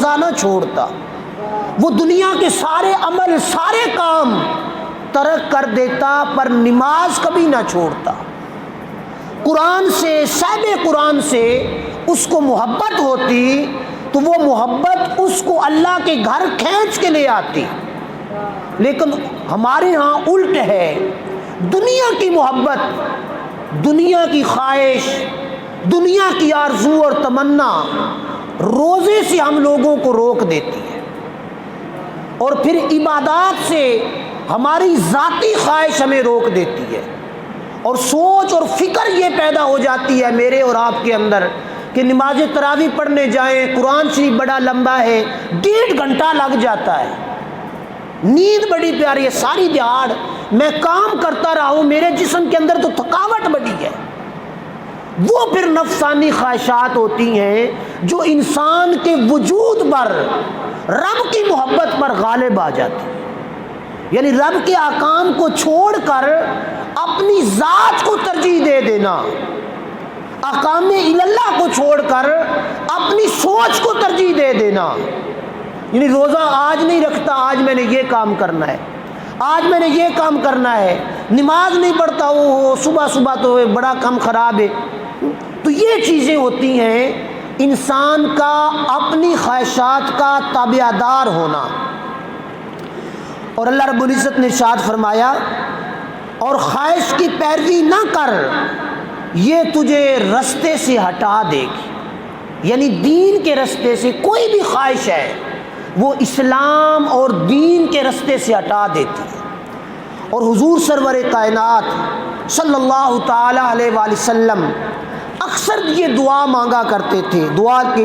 روزہ نہ چھوڑتا، وہ دنیا کے سارے عمل سارے کام ترک کر دیتا پر نماز کبھی نہ چھوڑتا۔ قرآن سے، صاحب قرآن سے اس کو محبت ہوتی تو وہ محبت اس کو اللہ کے گھر کھینچ کے لے آتی، لیکن ہمارے ہاں الٹ ہے، دنیا کی محبت، دنیا کی خواہش، دنیا کی آرزو اور تمنا روزے سے ہم لوگوں کو روک دیتی ہے، اور پھر عبادات سے ہماری ذاتی خواہش ہمیں روک دیتی ہے، اور سوچ اور فکر یہ پیدا ہو جاتی ہے میرے اور آپ کے اندر کہ نماز تراویح پڑھنے جائیں، قرآن شریف بڑا لمبا ہے، 1.5 گھنٹہ لگ جاتا ہے، نیند بڑی پیاری ہے، ساری دیہاڑ میں کام کرتا رہا ہوں، میرے جسم کے اندر تو تھکاوٹ بڑی ہے۔ وہ پھر نفسانی خواہشات ہوتی ہیں جو انسان کے وجود پر، رب کی محبت پر غالب آ جاتی، یعنی رب کے احکام کو چھوڑ کر اپنی ذات کو ترجیح دے دینا، احکام اللہ کو چھوڑ کر اپنی سوچ کو ترجیح دے دینا، یعنی روزہ آج نہیں رکھتا، آج میں نے یہ کام کرنا ہے، آج میں نے یہ کام کرنا ہے، نماز نہیں پڑھتا ہوں، صبح صبح تو بڑا کام خراب ہے۔ تو یہ چیزیں ہوتی ہیں انسان کا اپنی خواہشات کا تابع دار ہونا، اور اللہ رب العزت نے ارشاد فرمایا اور خواہش کی پیروی نہ کر، یہ تجھے رستے سے ہٹا دے گی، یعنی دین کے رستے سے کوئی بھی خواہش ہے وہ اسلام اور دین کے رستے سے ہٹا دیتی ہے۔ اور حضور سرور کائنات صلی اللہ تعالی علیہ وآلہ وسلم اکثر یہ دعا مانگا کرتے تھے، دعا کے